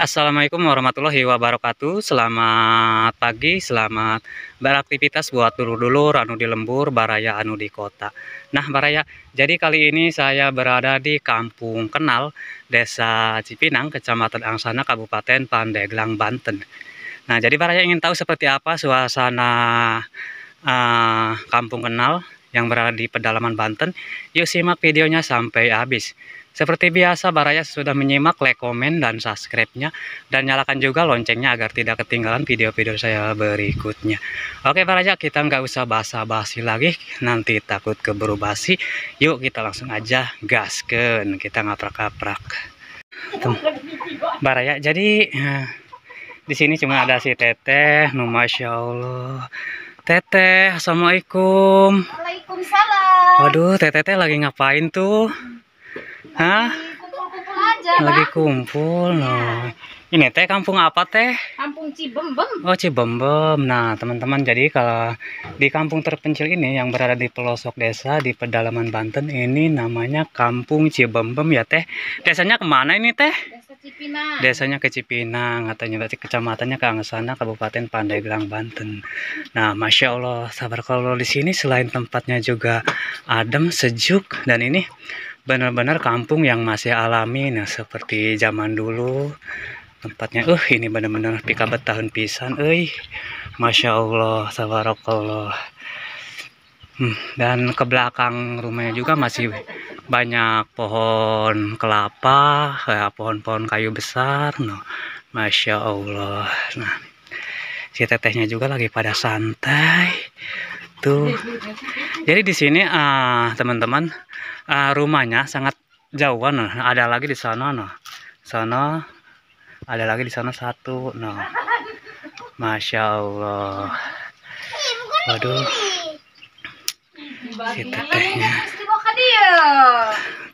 Assalamualaikum warahmatullahi wabarakatuh. Selamat pagi, selamat beraktivitas buat dulur-dulur anu di lembur, baraya anu di kota. Nah, baraya, jadi kali ini saya berada di Kampung Kenal, Desa Cipinang, Kecamatan Angsana, Kabupaten Pandeglang, Banten. Nah, jadi baraya ingin tahu seperti apa suasana Kampung Kenal yang berada di pedalaman Banten. Yuk simak videonya sampai habis. Seperti biasa, Baraya sudah menyimak, like, komen, dan subscribe-nya, dan nyalakan juga loncengnya agar tidak ketinggalan video-video saya berikutnya. Oke Baraya, kita nggak usah basa-basi lagi, nanti takut keburu basi. Yuk kita langsung aja gaskeun, kita ngaprak-ngaprak. Baraya, jadi di sini cuma ada si Teteh, Masya Allah. Teteh, Assalamualaikum. Waalaikumsalam. Waduh, Teteh lagi ngapain tuh? Hah? Kumpul-kumpul aja, Lagi Bang. kumpul, no. Ini teh kampung apa teh? Kampung Cibembem. Oh, Cibembem. Nah, teman-teman, jadi kalau di kampung terpencil ini yang berada di pelosok desa di pedalaman Banten ini namanya Kampung Cibembem ya teh. Desanya kemana ini teh? Desa Cipinang. Desanya ke Cipinang, katanya berarti kecamatannya ke Angsana, Kabupaten Pandeglang, Banten. Nah, Masya Allah, sabar kalau di sini selain tempatnya juga adem, sejuk, dan ini benar-benar kampung yang masih alami, nah seperti zaman dulu tempatnya. Ini benar-benar pika betahun pisan, Masya Allah, tabarakallah. Dan ke belakang rumahnya juga masih banyak pohon kelapa, ya, pohon-pohon kayu besar, no. Masya Allah. Nah, si tetehnya juga lagi pada santai tuh. Jadi di sini teman-teman, rumahnya sangat jauhan. Ada lagi di sana, sana ada lagi di sana satu, Masya Allah. Waduh, si tetehnya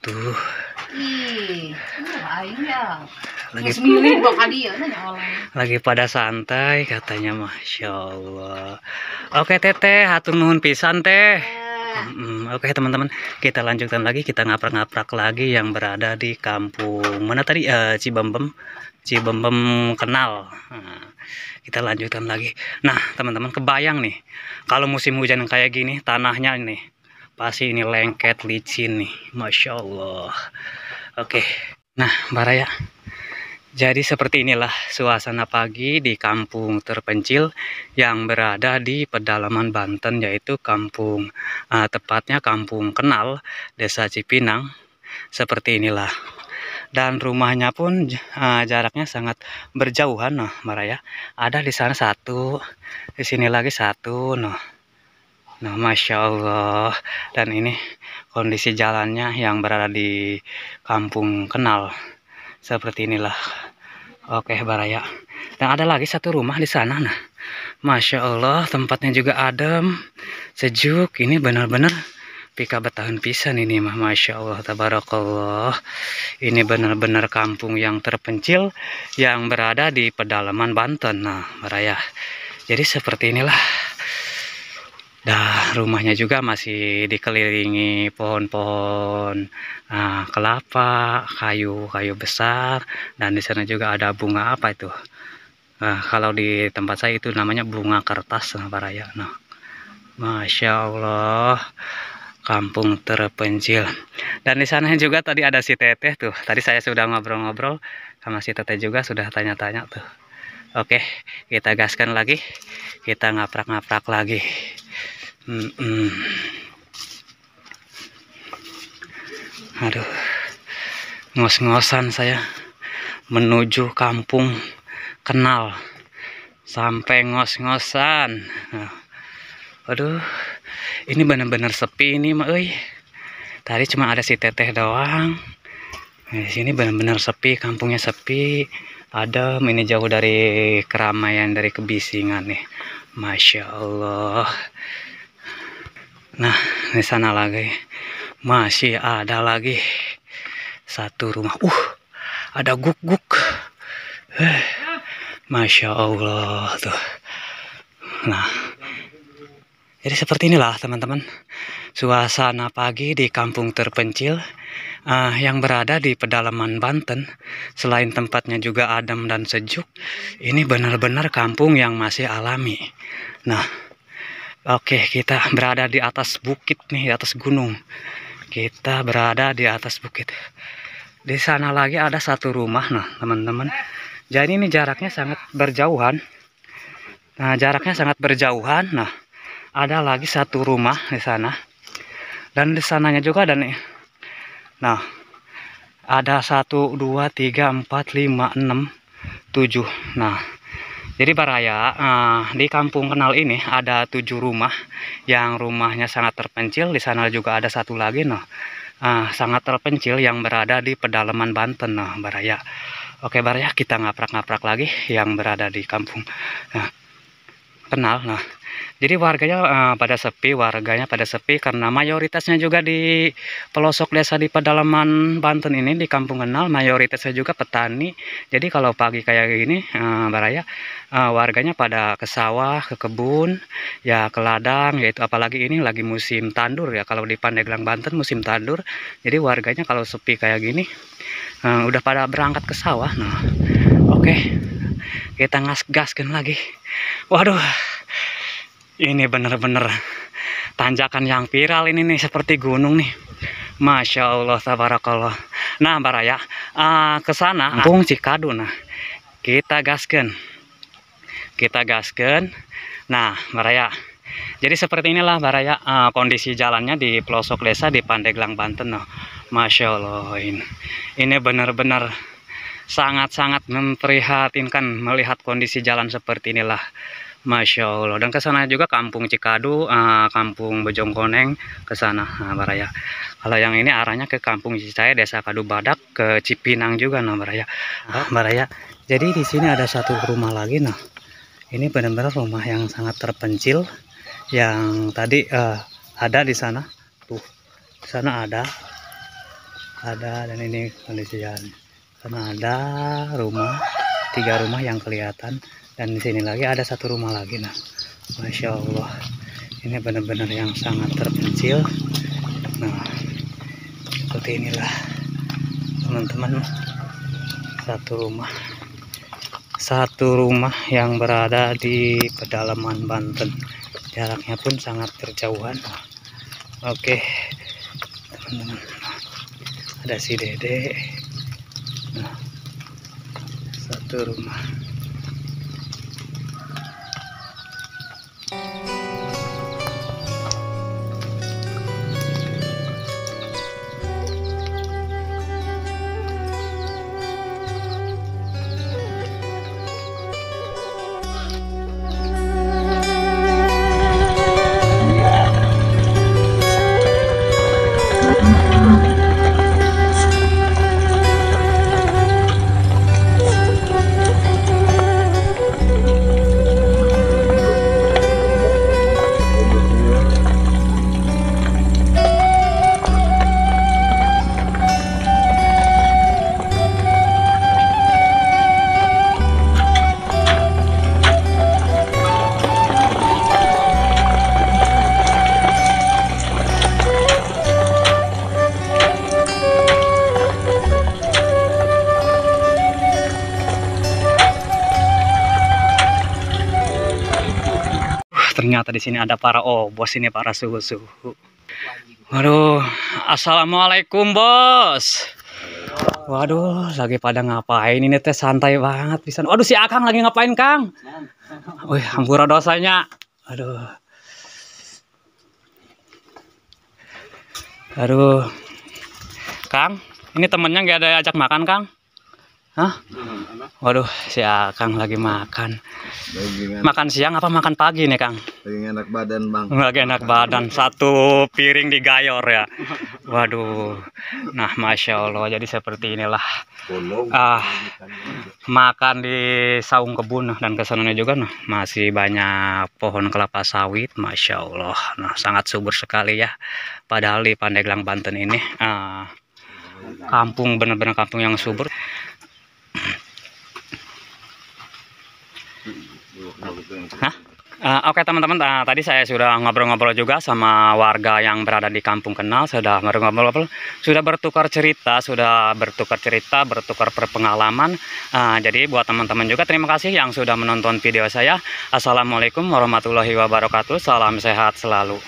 tuh lagi pada santai katanya, Masya Allah. Oke teteh, hatur nuhun pisan teh. Oke teman-teman, kita lanjutkan lagi, kita ngaprak-ngaprak lagi yang berada di kampung mana tadi, Cibembem Kenal. Kita lanjutkan lagi. Nah teman-teman, kebayang nih kalau musim hujan kayak gini, tanahnya nih pasti ini lengket, licin nih, Masya Allah. Oke, nah Baraya, jadi seperti inilah suasana pagi di kampung terpencil yang berada di pedalaman Banten, yaitu kampung, tepatnya Kampung Kenal, Desa Cipinang. Seperti inilah. Dan rumahnya pun jaraknya sangat berjauhan, Baraya. Ada di sana satu, di sini lagi satu, Nah, Masya Allah. Dan ini kondisi jalannya yang berada di Kampung Kenal. Seperti inilah. Oke Baraya. Dan ada lagi satu rumah di sana, Masya Allah, tempatnya juga adem, sejuk. Ini benar-benar pika betahun pisan ini mah, Masya Allah, tabarakallah. Ini benar-benar kampung yang terpencil yang berada di pedalaman Banten. Nah Baraya, jadi seperti inilah. Dah, rumahnya juga masih dikelilingi pohon-pohon kelapa, kayu besar, dan di sana juga ada bunga apa itu? Kalau di tempat saya itu namanya bunga kertas, Baraya. Nah, Masya Allah, kampung terpencil. Dan di sana juga tadi ada si teteh tuh. Tadi saya sudah ngobrol-ngobrol sama si teteh juga, sudah tanya-tanya tuh. Oke, kita gaskan lagi, kita ngaprak-ngaprak lagi. Aduh, ngos-ngosan saya menuju Kampung Kenal, sampai ngos-ngosan. Aduh, ini benar-benar sepi ini mah, Tadi cuma ada si teteh doang. Di sini benar-benar sepi, kampungnya sepi, adem. Ini jauh dari keramaian, dari kebisingan nih, Masya Allah. Nah, di sana lagi masih ada lagi satu rumah. Ada guk-guk. Masya Allah tuh. Nah, jadi seperti inilah teman-teman suasana pagi di kampung terpencil yang berada di pedalaman Banten. Selain tempatnya juga adem dan sejuk, ini benar-benar kampung yang masih alami. Nah, oke, kita berada di atas bukit nih, di atas gunung. Kita berada di atas bukit. Di sana lagi ada satu rumah, nah teman-teman. Jadi ini jaraknya sangat berjauhan. Nah, jaraknya sangat berjauhan. Nah, ada lagi satu rumah di sana. Dan di sananya juga ada nih. Nah, ada 1, 2, 3, 4, 5, 6, 7. Nah, jadi Baraya, di kampung Kenal ini ada 7 rumah yang rumahnya sangat terpencil. Di sana juga ada satu lagi, nah, sangat terpencil yang berada di pedalaman Banten. Nah, Baraya. Oke Baraya, kita ngaprak-ngaprak lagi yang berada di kampung Kenal. Nah, jadi warganya pada sepi karena mayoritasnya juga di pelosok desa di pedalaman Banten ini, di kampung Kenal mayoritasnya juga petani. Jadi kalau pagi kayak gini, Baraya, warganya pada ke sawah, ke kebun, ya ke ladang, yaitu apalagi ini lagi musim tandur ya. Kalau di Pandeglang Banten musim tandur, jadi warganya kalau sepi kayak gini udah pada berangkat ke sawah. Nah, oke, kita gaskan lagi. Waduh, ini bener-bener tanjakan yang viral ini nih, seperti gunung nih. Masya Allah, tabarakallah. Nah Baraya, ke sana kampung Cikadu. Nah, kita gaskan. Nah Baraya, jadi seperti inilah Baraya kondisi jalannya di pelosok desa di Pandeglang Banten. Nah, Masya Allah, ini benar-benar sangat-sangat memprihatinkan melihat kondisi jalan seperti inilah. Masya Allah. Dan ke sana juga kampung Cikadu, kampung Bojongkoneng ke sana, Baraya. Kalau yang ini arahnya ke kampung Cicaya, desa Kadu Badak, ke Cipinang juga, nah Baraya. Baraya. Jadi di sini ada satu rumah lagi, nah. Ini benar-benar rumah yang sangat terpencil, yang tadi ada di sana. Tuh, di sana ada, dan ini kondisi jalan. Sana ada rumah, 3 rumah yang kelihatan. Dan di sini lagi ada satu rumah lagi. Nah, Masya Allah, ini benar-benar yang sangat terpencil. Nah, seperti inilah teman-teman, satu rumah yang berada di pedalaman Banten. Jaraknya pun sangat berjauhan. Oke teman-teman, ada si Dede. Nah, satu rumah. Ternyata di sini ada para bos ini, para suhu-suhu. Waduh, assalamualaikum bos. Waduh, lagi pada ngapain ini teh, santai banget di sana. Waduh, si Akang lagi ngapain Kang? Wih, hampura dosanya. Aduh. Kang, ini temennya nggak ada ajak makan Kang? Hah? Waduh, si Akang lagi makan. Makan siang apa makan pagi nih Kang? Lagi enak badan Bang. Lagi enak badan, satu piring digayor ya. Waduh. Nah, Masya Allah, jadi seperti inilah makan di saung kebun. Dan kesananya juga nah, masih banyak pohon kelapa sawit. Masya Allah, nah sangat subur sekali ya. Padahal di Pandeglang Banten ini kampung, benar-benar kampung yang subur. Hah? Oke teman-teman, tadi saya sudah ngobrol-ngobrol juga sama warga yang berada di Kampung Kenal, sudah ngobrol-ngobrol, sudah bertukar cerita, bertukar perpengalaman. Jadi buat teman-teman juga terima kasih yang sudah menonton video saya. Assalamualaikum warahmatullahi wabarakatuh, salam sehat selalu.